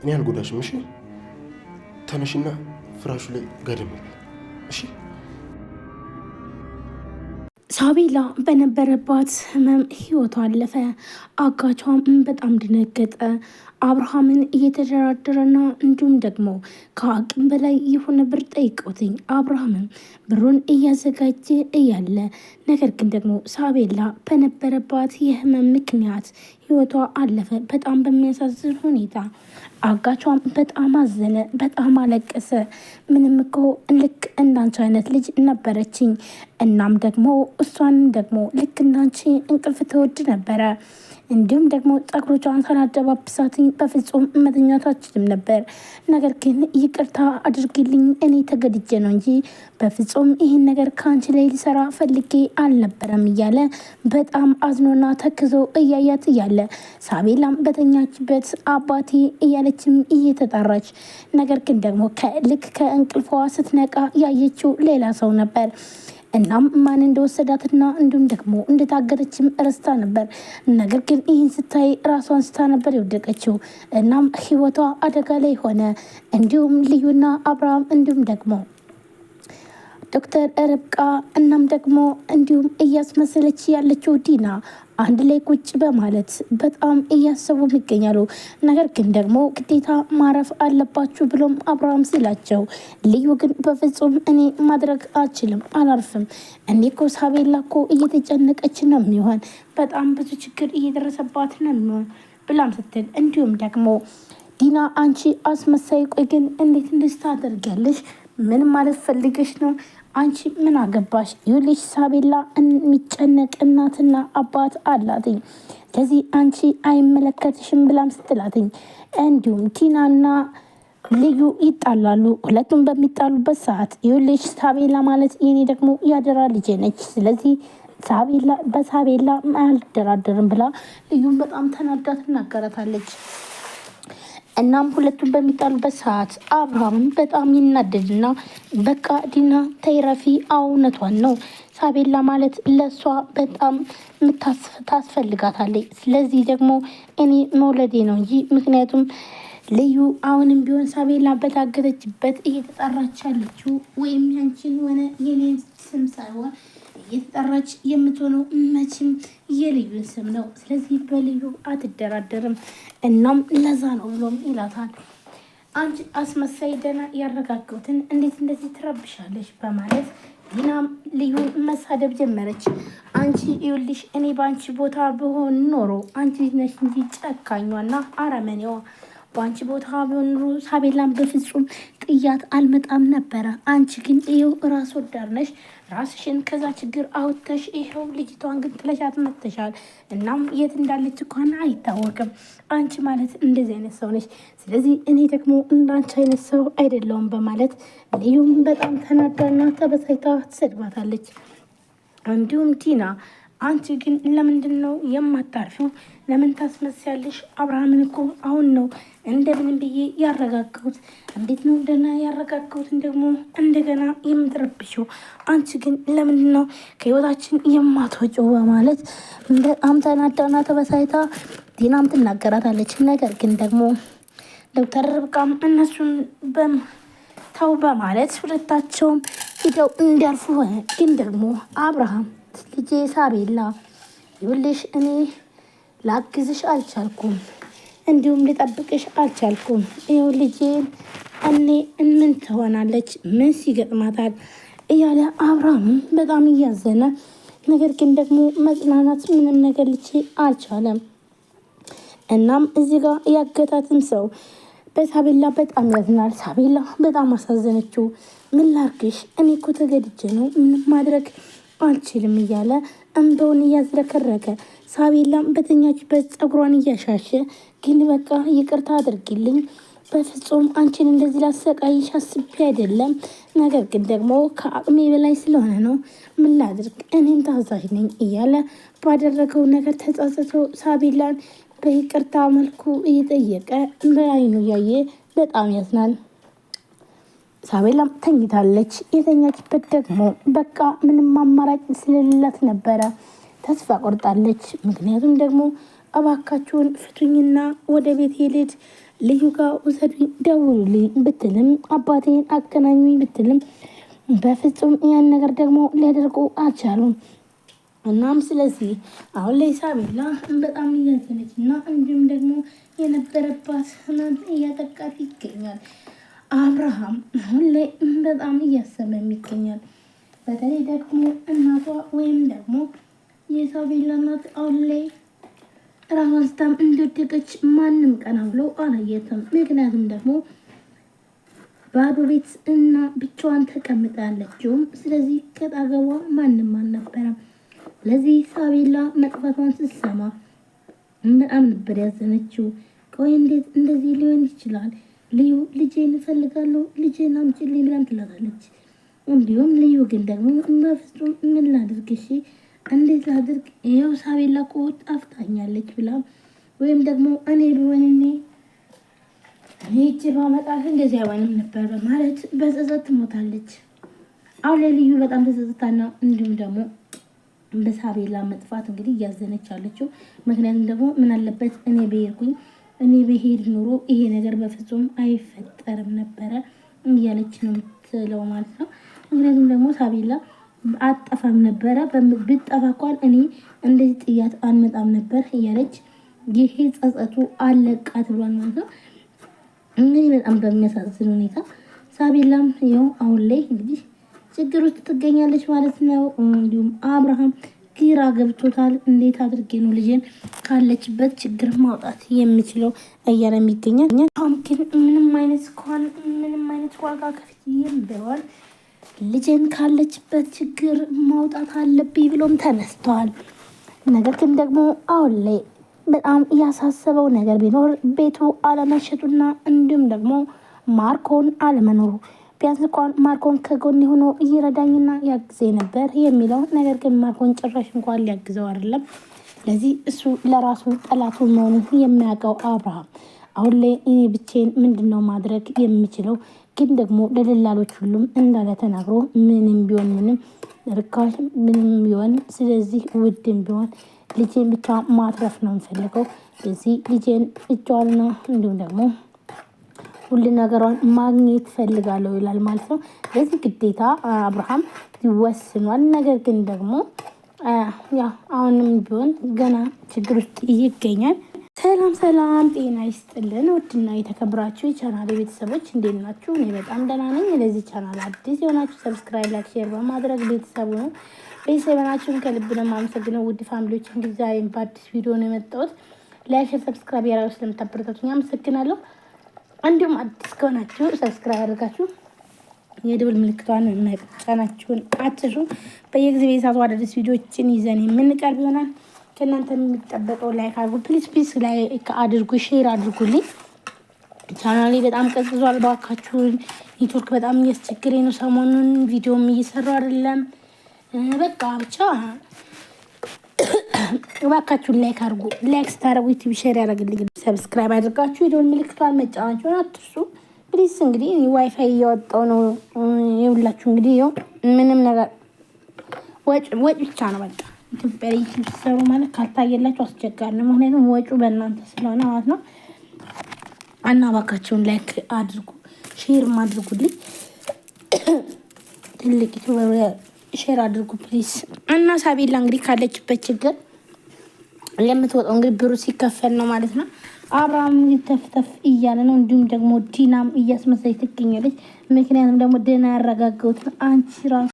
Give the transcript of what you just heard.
እኔ አልጎዳሽም። እሺ ተነሽና ፍራሹ ላይ ጋደም በይ። እሺ ሳቤላ በነበረባት ህመም ህይወቷ አለፈ። አጋቿም በጣም ደነገጠ። አብርሃምን እየተደራደረና እንዲሁም ደግሞ ከአቅም በላይ የሆነ ብር ጠይቀውትኝ አብርሃምም ብሩን እያዘጋጀ እያለ ነገር ግን ደግሞ ሳቤላ በነበረባት የህመም ምክንያት ህይወቷ አለፈ። በጣም በሚያሳዝን ሁኔታ አጋቿም በጣም አዘነ፣ በጣም አለቀሰ። ምንም እኮ ልክ እንዳንቺ አይነት ልጅ ነበረችኝ፣ እናም ደግሞ እሷንም ደግሞ ልክ እንዳንቺ እንቅልፍ ትወድ ነበረ፣ እንዲሁም ደግሞ ፀጉሮቿን ሳላደባብሳትኝ በፍጹም መተኛት አልችልም ነበር። ነገር ግን ይቅርታ አድርጊልኝ፣ እኔ ተገድጄ ነው እንጂ በፍጹም ይህን ነገር ከአንቺ ላይ ሊሰራ ፈልጌ አልነበረም እያለ በጣም አዝኖና ተክዞ እያያት እያለ ሳቤላም በተኛችበት አባቴ እያለችም እየተጣራች ነገር ግን ደግሞ ልክ ከእንቅልፏ ስትነቃ ያየችው ሌላ ሰው ነበር። እናም ማን እንደወሰዳትና እንዲሁም ደግሞ እንደታገተችም ረስታ ነበር። ነገር ግን ይህን ስታይ ራሷን ስታ ነበር የወደቀችው። እናም ህይወቷ አደጋ ላይ ሆነ። እንዲሁም ልዩና አብርሃም እንዲሁም ደግሞ ዶክተር ርብቃ እናም ደግሞ እንዲሁም እያስመሰለች ያለችው ዲና አንድ ላይ ቁጭ በማለት በጣም እያሰቡ ይገኛሉ። ነገር ግን ደግሞ ግዴታ ማረፍ አለባችሁ ብሎም አብርሃም ሲላቸው ልዩ ግን በፍጹም እኔ ማድረግ አልችልም፣ አላርፍም። እኔ እኮ ሳቤላ እኮ እየተጨነቀች ነው የሚሆን፣ በጣም ብዙ ችግር እየደረሰባት ነው የሚሆን ብላም ስትል እንዲሁም ደግሞ ዲና አንቺ አስመሳይ፣ ቆይ ግን እንዴት እንደዚህ ታደርጊያለሽ? ምን ማለት ፈልገሽ ነው? አንቺ ምን አገባሽ? ይኸውልሽ ሳቤላ የሚጨነቅ እናትና አባት አላትኝ፣ ለዚህ አንቺ አይመለከትሽም ብላም ስትላትኝ እንዲሁም ቲናና ልዩ ይጣላሉ። ሁለቱም በሚጣሉበት ሰዓት ይኸውልሽ ሳቤላ ማለት የኔ ደግሞ ያደራ ልጄ ነች፣ ስለዚህ በሳቤላ አልደራደርም ብላ ልዩም በጣም ተናዳ ትናገራታለች። እናም ሁለቱም በሚጣሉበት ሰዓት አብርሃምን በጣም ይናደድና በቃ ዲና ተይረፊ፣ እውነቷን ነው ሳቤላ ማለት ለሷ በጣም ታስፈልጋታለች። ስለዚህ ደግሞ እኔ መውለዴ ነው እንጂ ምክንያቱም ልዩ አሁንም ቢሆን ሳቤላ በታገተችበት እየተጣራች ያለችው ወይም ያንቺን ሆነ የኔን ስም ሳይሆን እየተጠራች የምትሆነው መቼም የልዩን ስም ነው። ስለዚህ በልዩ አትደራደርም። እናም ለዛ ነው ብሎም ይላታል። አንቺ አስመሳይ፣ ደህና ያረጋገውትን እንዴት እንደዚህ ትረብሻለች? በማለት ዲናም ልዩ መሳደብ ጀመረች። አንቺ ይኸውልሽ እኔ በአንቺ ቦታ ብሆን ኖሮ አንቺ ነሽ እንጂ ጨካኟና አረመኔዋ፣ በአንቺ ቦታ ቢሆን ኖሮ ሳቤላን በፍጹም ጥያት አልመጣም ነበረ። አንቺ ግን ይኸው ራስ ወዳድ ነሽ። ራስሽን ከዛ ችግር አውጥተሽ ይኸው ልጅቷን ግን ጥለሻት መጥተሻል። እናም የት እንዳለች እንኳን አይታወቅም። አንቺ ማለት እንደዚህ አይነት ሰው ነች። ስለዚህ እኔ ደግሞ እንዳንቺ አይነት ሰው አይደለውም በማለት ልዩም በጣም ተናዳና ተበሳይታ ትሰድባታለች። እንዲሁም ቲና አንቺ ግን ለምንድን ነው የማታርፊው? ለምን ታስመስያለሽ? አብርሃምን እኮ አሁን ነው እንደምንም ብዬ ያረጋጋሁት። እንዴት ነው ደህና ያረጋጋሁትን ደግሞ እንደገና የምትረብሽው? አንቺ ግን ለምንድን ነው ከህይወታችን የማትወጪው? በማለት በጣም ተናዳና ተበሳይታ ዲናም ትናገራታለች። ነገር ግን ደግሞ ዶክተር ርብቃም እነሱን ተው በማለት ሁለታቸውም ሂደው እንዲያልፉ ሆነ። ግን ደግሞ አብርሃም ልጄ ሳቤላ ይኸውልሽ እኔ ላግዝሽ አልቻልኩም፣ እንዲሁም ሊጠብቅሽ አልቻልኩም። ይኸው ልጄን እኔ ምን ትሆናለች? ምን ሲገጥማታል? እያለ አብርሃም በጣም እያዘነ ነገር ግን ደግሞ መጽናናት ምንም ነገር ልቼ አልቻለም። እናም እዚህ ጋር ያገታትም ሰው በሳቤላ በጣም ያዝናል። ሳቤላ በጣም አሳዘነችው። ምን ላርግሽ? እኔ እኮ ተገድጄ ነው፣ ምንም ማድረግ አልችልም እያለ እንባውን እያዝረከረከ ሳቤላም በተኛችበት ፀጉሯን እያሻሸ ግን በቃ ይቅርታ አድርጊልኝ፣ በፍጹም አንቺን እንደዚህ ላሰቃይሽ አስቤ አይደለም፣ ነገር ግን ደግሞ ከአቅሜ በላይ ስለሆነ ነው፣ ምን ላድርግ፣ እኔም ታዛዥ ነኝ እያለ ባደረገው ነገር ተጸጽቶ ሳቤላን በይቅርታ መልኩ እየጠየቀ በአይኑ እያየ በጣም ያዝናል። ሳቤላም ተኝታለች። የተኛችበት ደግሞ በቃ ምንም አማራጭ ስለሌላት ነበረ። ተስፋ ቆርጣለች። ምክንያቱም ደግሞ እባካችሁን ፍቱኝና ወደ ቤት ሄድ ልዩ ጋር ውሰዱኝ ደውሉልኝ ብትልም አባቴን አገናኙኝ ብትልም በፍጹም ያን ነገር ደግሞ ሊያደርጉ አልቻሉም። እናም ስለዚህ አሁን ላይ ሳቤላ በጣም እያዘነች እና እንዲሁም ደግሞ የነበረባት ህመም እያጠቃት ይገኛል። አብርሃም አሁን ላይ በጣም እያሰበም ይገኛል። በተለይ ደግሞ እናቷ ወይም ደግሞ የሳቤላ እናት አሁን ላይ ራሷን ስታም እንደወደቀች ማንም ቀና ብሎ አላየትም። ምክንያቱም ደግሞ ባዶ ቤት እና ብቻዋን ተቀምጣ ያለችውም ስለዚህ ከጣገቧ ማንም አልነበረም። ለዚህ ሳቤላ መጥፋቷን ስትሰማ በጣም ነበር ያዘነችው። ቆይ እንዴት እንደዚህ ሊሆን ይችላል? ልዩ ልጄን እፈልጋለሁ ልጄን አምጪልኝ ብላም ትላታለች። እንዲሁም ልዩ ግን ደግሞ በፍጹም ምን ላድርግ እሺ እንዴት ላድርግ ይኸው ሳቤላ እኮ ጠፍታኛለች ብላ ወይም ደግሞ እኔ ብሆን እኔ እጅ ባመጣት እንደዚህ አይሆንም ነበር በማለት በጸጸት ትሞታለች። አሁን ላይ ልዩ በጣም ተጸጽታና እንዲሁም ደግሞ በሳቤላ መጥፋት እንግዲህ እያዘነች አለችው። ምክንያቱም ደግሞ ምን አለበት እኔ ብሄድኩኝ እኔ ብሄድ ኑሮ ይሄ ነገር በፍጹም አይፈጠርም ነበረ እያለች ነው የምትለው ማለት ነው። ምክንያቱም ደግሞ ሳቤላ አጠፋም ነበረ ብጠፋ እንኳን እኔ እንደዚህ ጥያት አንመጣም ነበር እያለች ይሄ ጸጸቱ አለቃት ብሏል ማለት ነው። እንግዲህ በጣም በሚያሳዝን ሁኔታ ሳቤላም ይኸው አሁን ላይ እንግዲህ ችግር ውስጥ ትገኛለች ማለት ነው። እንዲሁም አብርሃም ግራ ገብቶታል። እንዴት አድርጌ ነው ልጄን ካለችበት ችግር ማውጣት የሚችለው እያለ ይገኛል። አሁን ግን ምንም አይነት ዋጋ ከፍዬም ቢሆን ልጄን ካለችበት ችግር ማውጣት አለብኝ ብሎም ተነስተዋል። ነገር ግን ደግሞ አሁን ላይ በጣም ያሳሰበው ነገር ቢኖር ቤቱ አለመሸጡና እንዲሁም ደግሞ ማርኮን አለመኖሩ ቢያንስ እንኳን ማርኮን ከጎን ሆኖ እየረዳኝና ያግዜ ነበር የሚለው ነገር ግን ማርኮን ጭራሽ እንኳን ሊያግዘው አይደለም። ስለዚህ እሱ ለራሱ ጠላቱ መሆኑን የሚያውቀው አብርሃም አሁን ላይ እኔ ብቻዬን ምንድነው ማድረግ የሚችለው? ግን ደግሞ ለደላሎች ሁሉም እንዳለ ተናግሮ ምንም ቢሆን ምንም ርካሽ ምንም ቢሆን ስለዚህ ውድም ቢሆን ልጄን ብቻ ማትረፍ ነው የምፈልገው። ስለዚህ ልጄን እጇንና እንዲሁም ደግሞ ሁሉ ነገሯን ማግኘት ፈልጋለሁ ይላል ማለት ነው። ለዚህ ግዴታ አብርሃም ይወስኗል። ነገር ግን ደግሞ አሁንም ቢሆን ገና ችግር ውስጥ ይገኛል። ሰላም ጤና ይስጥልን። ውድና የተከበራችሁ የቻናሌ ቤተሰቦች እንዴት ናችሁ? እኔ በጣም ደህና ነኝ። ለዚህ ቻናል አዲስ የሆናችሁ ሰብስክራይብ፣ ላይክ፣ ሼር በማድረግ ቤተሰቡ ነው ቤተሰብናችሁን ከልብ ነው የማመሰግነው። ውድ ፋሚሊዎች እንግዲህ ዛሬም በአዲስ ቪዲዮ ነው የመጣሁት። ላይክ፣ ሼር፣ ሰብስክራይብ ያደረጋችሁ ስለምታበረታቱኝ አመሰግናለሁ። እንዲሁም አዲስ ከሆናችሁ ሰብስክራይብ አድርጋችሁ የደወል ምልክቷን መጫናችሁን አትርሱ። በየጊዜ በሰዓቱ አዳዲስ ቪዲዮዎችን ይዘን የምንቀርብ ይሆናል። ከእናንተ የሚጠበቀው ላይክ አድርጉ ፕሊዝ ላይክ አድርጉ፣ ሼር አድርጉልኝ። ቻናሌ በጣም ቀዝቅዟል ባካችሁን። ኔትወርክ በጣም እያስቸገረኝ ነው። ሰሞኑን ቪዲዮም እየሰራሁ አይደለም። በቃ ብቻ ባካችሁን ላይክ አድርጉ። ላይክ ስታደርጉ ዩቲዩብ ሼር ያደርግልኝ። ሰብስክራይብ አድርጋችሁ የደወል ምልክቷን መጫናችሁን አትርሱ ፕሊዝ። እንግዲህ ዋይፋይ እያወጣው ነው የሁላችሁ። እንግዲህ ይኸው ምንም ነገር ወጭ ብቻ ነው በቃ ኢትዮጵያ ላይ ሲሰሩ ማለት ካልታየላችሁ አስቸጋሪ ነው። ምክንያቱም ወጩ በእናንተ ስለሆነ ማለት ነው። እና ባካችሁን ላይክ አድርጉ፣ ሼርም አድርጉልኝ። ትልቅ ዩቲዩበር ሼር አድርጉ ፕሊዝ። እና ሳቤላ እንግዲህ ካለችበት ችግር የምትወጣው እንግዲህ ብሩ ሲከፈል ነው ማለት ነው። አብርሃም ተፍተፍ እያለ ነው። እንዲሁም ደግሞ ዲናም እያስመሰለች ትገኛለች። ምክንያቱም ደግሞ ደህና ያረጋገውትን አንቺ ራሱ